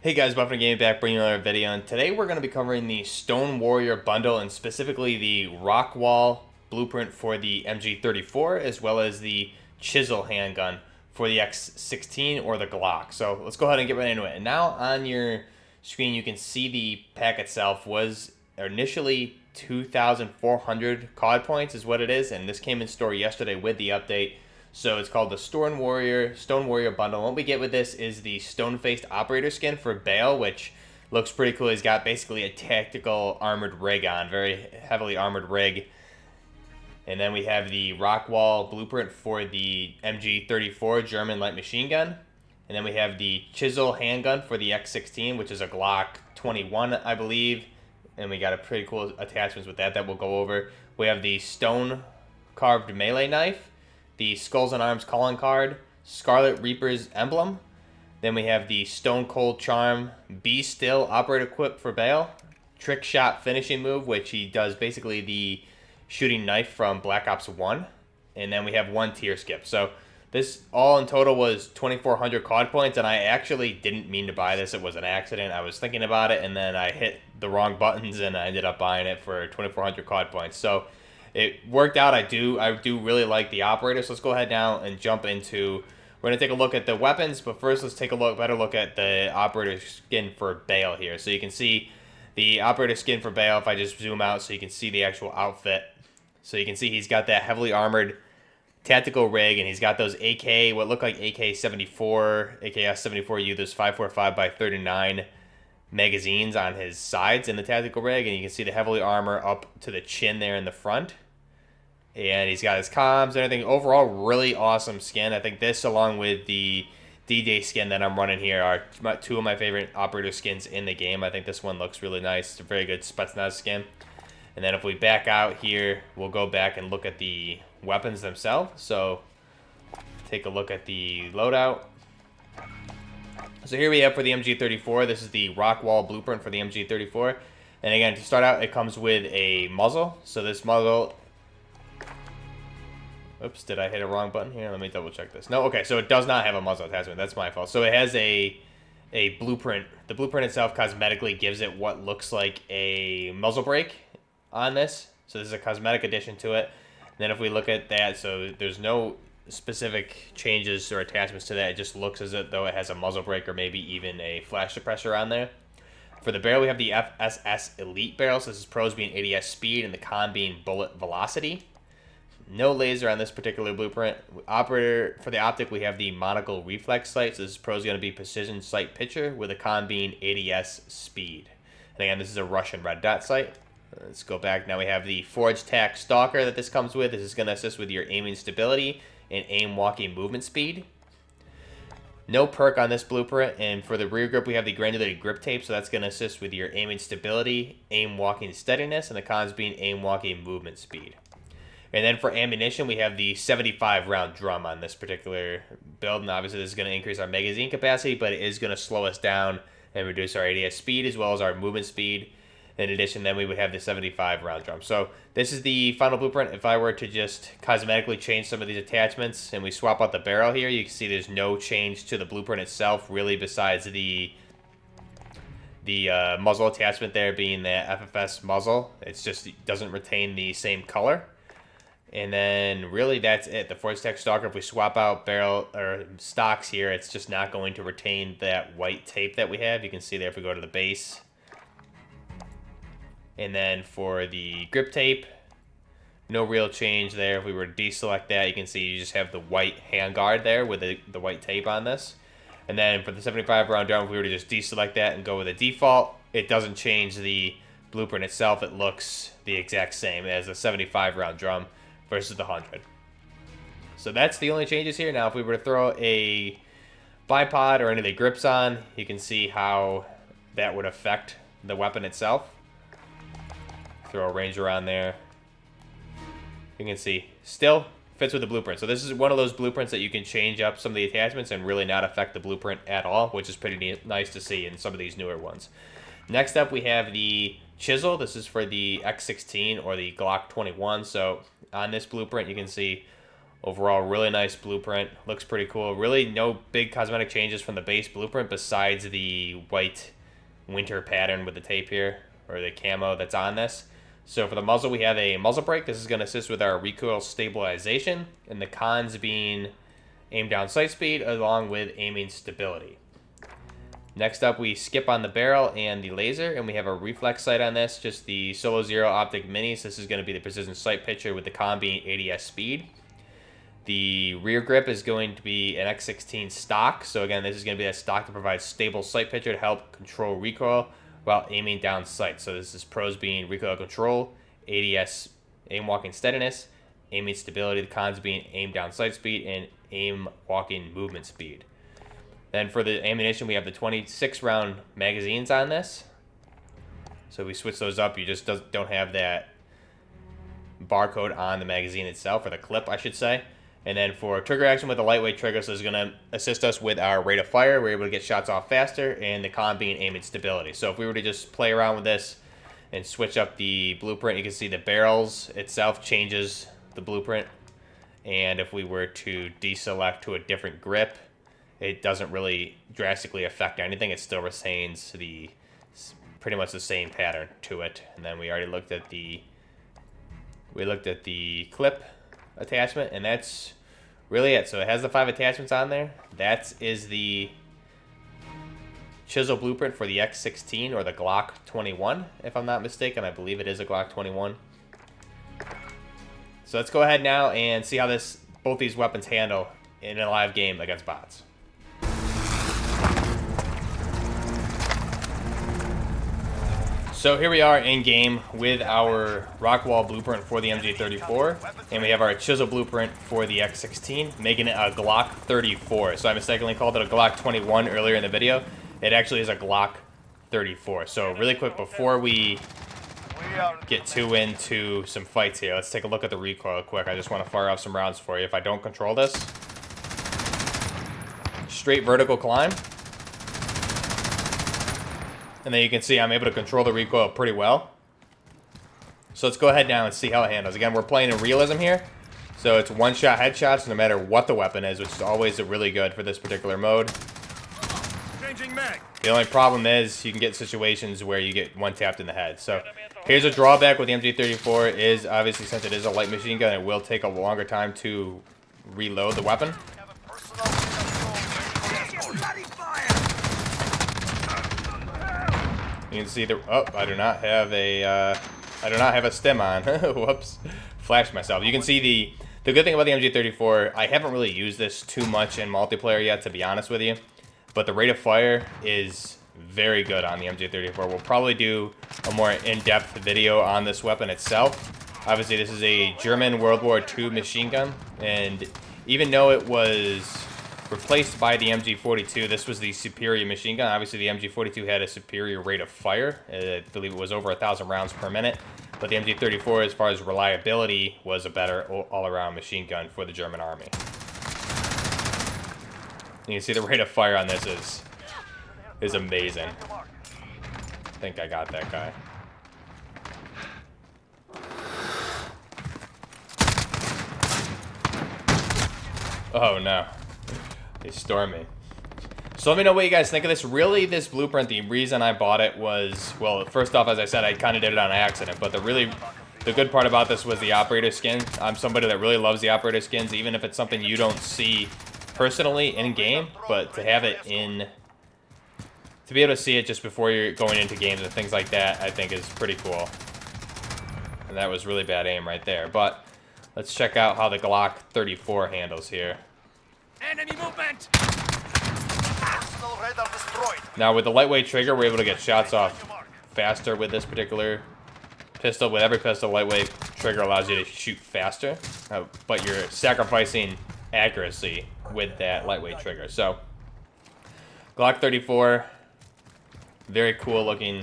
Hey guys, Buffin Gaming back bringing you another video, and today we're going to be covering the Stone Warrior bundle and specifically the Rock Wall blueprint for the MG34 as well as the Chisel handgun for the X16 or the Glock. So let's go ahead and get right into it. And now on your screen you can see the pack itself was initially 2,400 COD points is what it is, and this came in store yesterday with the update. So it's called the Stone Warrior bundle. What we get with this is the stone-faced operator skin for Bale, which looks pretty cool. He's got basically a tactical armored rig on, very heavily armored rig. And then we have the Rock Wall blueprint for the MG34 German light machine gun. And then we have the Chisel handgun for the X16, which is a Glock 21, I believe. And we got a pretty cool attachments with that we'll go over. We have the stone carved melee knife, the Skulls and Arms calling card, Scarlet Reaper's emblem. Then we have the Stone Cold Charm Be Still operator equip for Bale, Trick Shot finishing move, which he does basically the shooting knife from Black Ops 1. And then we have one tier skip. So this all in total was 2,400 COD points, and I actually didn't mean to buy this. It was an accident. I was thinking about it, and then I hit the wrong buttons, and I ended up buying it for 2,400 COD points. So it worked out. I do really like the operator. So let's go ahead now and jump into. We're gonna take a look at the weapons, but first let's take a better look at the operator skin for Bale here. So you can see the operator skin for Bale. If I just zoom out, so you can see the actual outfit. So you can see he's got that heavily armored tactical rig, and he's got those what look like AK-74, AKS-74U, those 545x39 magazines on his sides in the tactical rig, and you can see the heavily armor up to the chin there in the front. And he's got his comms and everything. Overall, really awesome skin. I think this, along with the D-Day skin that I'm running here, are two of my favorite operator skins in the game. I think this one looks really nice. It's a very good Spetsnaz skin. And then if we back out here, we'll go back and look at the weapons themselves. So take a look at the loadout. So here we have for the MG34, this is the Rock Wall blueprint for the MG34. And again, to start out, it comes with a muzzle. So this muzzle... Oops, did I hit a wrong button here? Let me double check this. No, okay, so it does not have a muzzle attachment. That's my fault. So it has a blueprint. The blueprint itself cosmetically gives it what looks like a muzzle brake on this. So this is a cosmetic addition to it. And then if we look at that, so there's no specific changes or attachments to that. It just looks as though it has a muzzle brake or maybe even a flash suppressor on there. For the barrel, we have the FSS Elite barrel. So this is pros being ADS speed and the con being bullet velocity. No laser on this particular blueprint. For the optic, we have the monocle reflex sight. So this pros going to be precision sight picture with a con being ADS speed. And again, this is a Russian red dot sight. Let's go back. Now we have the Forge Tac Stalker that this comes with. This is going to assist with your aiming stability and aim walking movement speed. No perk on this blueprint. And for the rear grip, we have the granulated grip tape. So that's going to assist with your aiming stability, aim walking steadiness, and the cons being aim walking movement speed. And then for ammunition, we have the 75 round drum on this particular build. And obviously this is going to increase our magazine capacity, but it is going to slow us down and reduce our ADS speed as well as our movement speed. In addition, then we would have the 75 round drum. So this is the final blueprint. If I were to just cosmetically change some of these attachments and we swap out the barrel here, you can see there's no change to the blueprint itself, really, besides the muzzle attachment there being the FFS muzzle. It's just, it doesn't retain the same color. And then really that's it. The Forge Tac Stalker, if we swap out barrel or stocks here, it's just not going to retain that white tape that we have. You can see there if we go to the base. And then for the grip tape, no real change there. If we were to deselect that, you can see you just have the white handguard there with the white tape on this. And then for the 75 round drum, if we were to just deselect that and go with a default, it doesn't change the blueprint itself. It looks the exact same as a 75 round drum versus the 100. So that's the only changes here. Now if we were to throw a bipod or any of the grips on, you can see how that would affect the weapon itself. Throw a Ranger on there. You can see still fits with the blueprint. So this is one of those blueprints that you can change up some of the attachments and really not affect the blueprint at all, which is pretty nice to see in some of these newer ones. Next up, we have the Chisel. This is for the X16 or the Glock 21. So on this blueprint, you can see Overall, really nice blueprint. Looks pretty cool. Really no big cosmetic changes from the base blueprint besides the white winter pattern with the tape here, or the camo that's on this. So for the muzzle, we have a muzzle brake. This is going to assist with our recoil stabilization, and the cons being aim down sight speed along with aiming stability. Next up, we skip on the barrel and the laser, and we have a reflex sight on this, just the Solo Zero Optic Minis. This is going to be the precision sight picture with the con being ADS speed. The rear grip is going to be an X16 stock. So again, this is going to be a stock that provides stable sight picture to help control recoil while aiming down sight. So this is pros being recoil control, ADS aim walking steadiness, aiming stability, the cons being aim down sight speed, and aim walking movement speed. Then for the ammunition, we have the 26 round magazines on this. So we switch those up. You just don't have that barcode on the magazine itself, or the clip, I should say. And then for trigger action with a lightweight trigger, so this is going to assist us with our rate of fire. We're able to get shots off faster, and the con being aim and stability. So if we were to just play around with this and switch up the blueprint, you can see the barrels itself changes the blueprint. And if we were to deselect to a different grip, it doesn't really drastically affect anything. It still retains the pretty much the same pattern to it. And then we already looked at the clip attachment, and that's really it. So it has the 5 attachments on there. That is the chisel blueprint for the X16, or the Glock 21, if I'm not mistaken. I believe it is a Glock 21. So let's go ahead now and see how both these weapons handle in a live game against bots. So here we are in game with our Rock Wall blueprint for the MG34, and we have our chisel blueprint for the X16, making it a Glock 34. So I mistakenly called it a Glock 21 earlier in the video. It actually is a Glock 34. So really quick, before we get too into some fights here, let's take a look at the recoil quick. I just want to fire off some rounds for you. If I don't control this, straight vertical climb. And then you can see I'm able to control the recoil pretty well. So let's go ahead now and see how it handles. Again, we're playing in realism here. So it's one-shot headshots no matter what the weapon is, which is always really good for this particular mode. Changing mag. The only problem is you can get situations where you get one tapped in the head. So here's a drawback with the MG34 is obviously, since it is a light machine gun, it will take a longer time to reload the weapon. You can see I do not have a stem on. Whoops, flashed myself. You can see the good thing about the MG34. I haven't really used this too much in multiplayer yet, to be honest with you. But the rate of fire is very good on the MG34. We'll probably do a more in-depth video on this weapon itself. Obviously, this is a German World War II machine gun, and even though it was replaced by the MG42, this was the superior machine gun. Obviously, the MG42 had a superior rate of fire. I believe it was over 1,000 rounds per minute. But the MG34, as far as reliability, was a better all-around machine gun for the German army. You can see the rate of fire on this is amazing. I think I got that guy. Oh no. They stormed me. So let me know what you guys think of this. Really, this blueprint, the reason I bought it was, well, first off, as I said, I kind of did it on accident. But the good part about this was the operator skin. I'm somebody that really loves the operator skins, even if it's something you don't see personally in game. But to have it to be able to see it just before you're going into games and things like that, I think is pretty cool. And that was really bad aim right there. But let's check out how the Glock 34 handles here. Enemy movement. Now with the lightweight trigger, we're able to get shots off faster with this particular pistol. With every pistol, lightweight trigger allows you to shoot faster, but you're sacrificing accuracy with that lightweight trigger. So Glock 34, very cool looking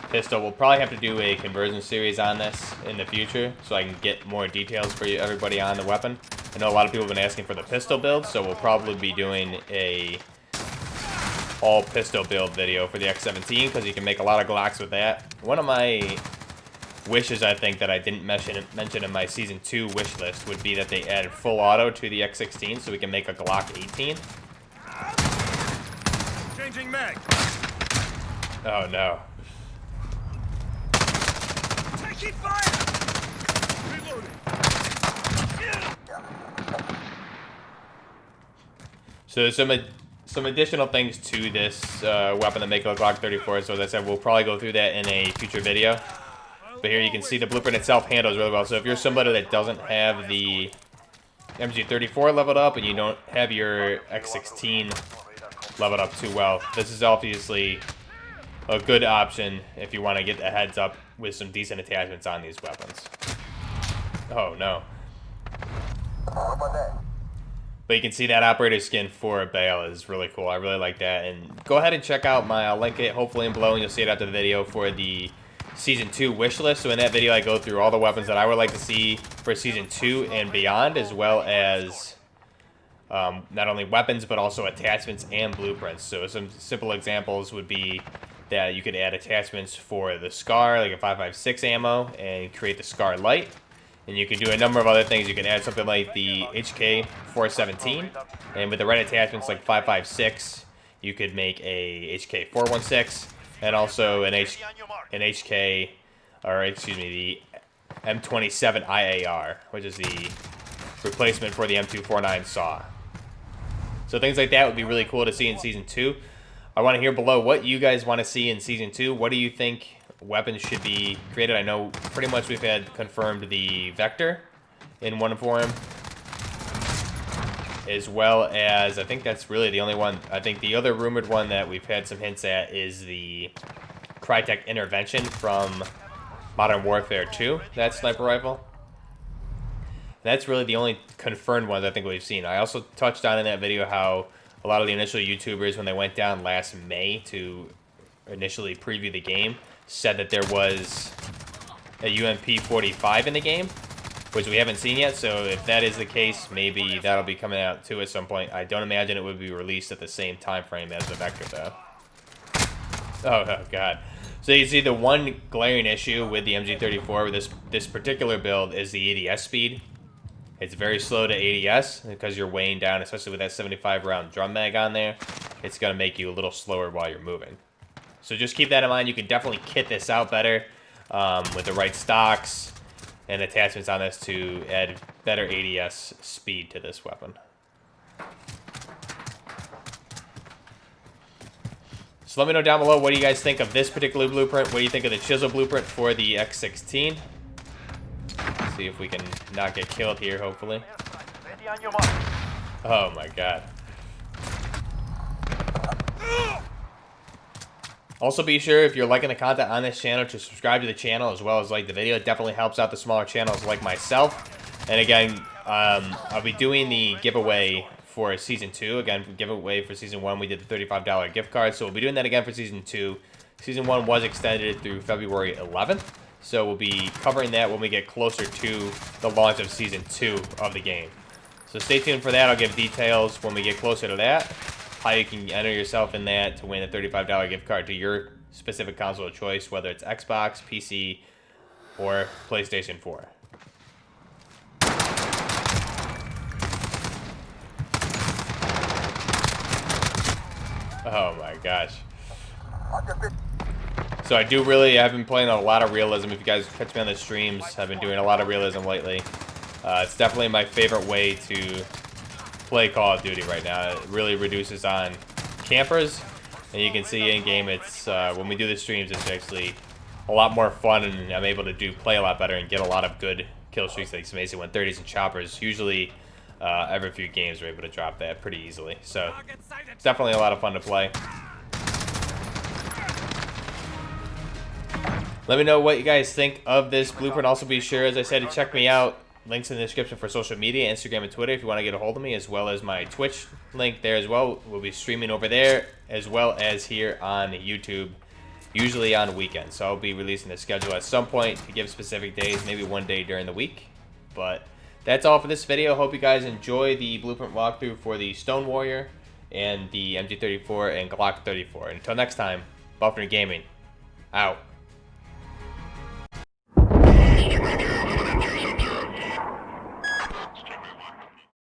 pistol. We'll probably have to do a conversion series on this in the future so I can get more details for you, everybody, on the weapon. I know a lot of people have been asking for the pistol build, so we'll probably be doing a all pistol build video for the X17 because you can make a lot of Glocks with that. One of my wishes I think that I didn't mention in my Season 2 wish list would be that they added full auto to the X16 so we can make a Glock 18. Changing mag. Oh no. Taking fire. Reloading. So some additional things to this weapon that make it a Glock 34. So as I said, we'll probably go through that in a future video. But here you can see the blueprint itself handles really well. So if you're somebody that doesn't have the MG34 leveled up and you don't have your X16 leveled up too well, this is obviously a good option if you want to get a heads up with some decent attachments on these weapons. Oh no. But you can see that operator skin for a bale is really cool. I really like that. And go ahead and check out I'll link it hopefully in below, and you'll see it after the video for the Season 2 wish list. So in that video I go through all the weapons that I would like to see for Season 2 and beyond, as well as not only weapons but also attachments and blueprints. So some simple examples would be that you could add attachments for the SCAR, like a 5.56 ammo, and create the SCAR Light. And you can do a number of other things. You can add something like the HK417, and with the right attachments like 5.56, you could make a HK416, and also an HK, or excuse me, the M27 IAR, which is the replacement for the M249 SAW. So things like that would be really cool to see in Season 2. I want to hear below what you guys want to see in Season 2. What do you think weapons should be created? I know pretty much we've had confirmed the Vector in one form, as well as, I think that's really the only one. I think the other rumored one that we've had some hints at is the Crytek Intervention from Modern Warfare 2, that sniper rifle. That's really the only confirmed ones I think we've seen. I also touched on in that video how a lot of the initial YouTubers, when they went down last May to initially preview the game, said that there was a UMP-45 in the game, which we haven't seen yet. So if that is the case, maybe that'll be coming out too at some point. I don't imagine it would be released at the same time frame as the Vector, though. Oh god. So you see the one glaring issue with the MG34 with this particular build is the ADS speed. It's very slow to ADS because you're weighing down, especially with that 75 round drum mag on there. It's going to make you a little slower while you're moving. So just keep that in mind. You can definitely kit this out better with the right stocks and attachments on this to add better ADS speed to this weapon. So let me know down below, what do you guys think of this particular blueprint? What do you think of the Chisel blueprint for the X16? See if we can not get killed here, hopefully. Oh my god. Also be sure, if you're liking the content on this channel, to subscribe to the channel as well as like the video. It definitely helps out the smaller channels like myself. And again, I'll be doing the giveaway for Season 2. Again, giveaway for Season 1, we did the $35 gift card. So we'll be doing that again for Season 2. Season 1 was extended through February 11th. So we'll be covering that when we get closer to the launch of Season 2 of the game. So stay tuned for that. I'll give details when we get closer to that, how you can enter yourself in that to win a $35 gift card to your specific console of choice, whether it's Xbox, PC, or PlayStation 4. Oh my gosh. So I've been playing a lot of realism. If you guys catch me on the streams, I've been doing a lot of realism lately. It's definitely my favorite way to play Call of Duty right now. It really reduces on campers, and you can see in game, it's when we do the streams, it's actually a lot more fun, and I'm able to play a lot better and get a lot of good kill streaks, like some AC-130s and choppers. Usually every few games we're able to drop that pretty easily, so it's definitely a lot of fun to play. Let me know what you guys think of this blueprint. Also be sure, as I said, to check me out. Links in the description for social media, Instagram and Twitter, if you want to get a hold of me, as well as my Twitch link there as well. We'll be streaming over there, as well as here on YouTube, usually on weekends. So I'll be releasing the schedule at some point to give specific days, maybe one day during the week. But that's all for this video. Hope you guys enjoy the blueprint walkthrough for the Stone Warrior and the MG34 and Glock 34. Until next time, Buffner Gaming, out.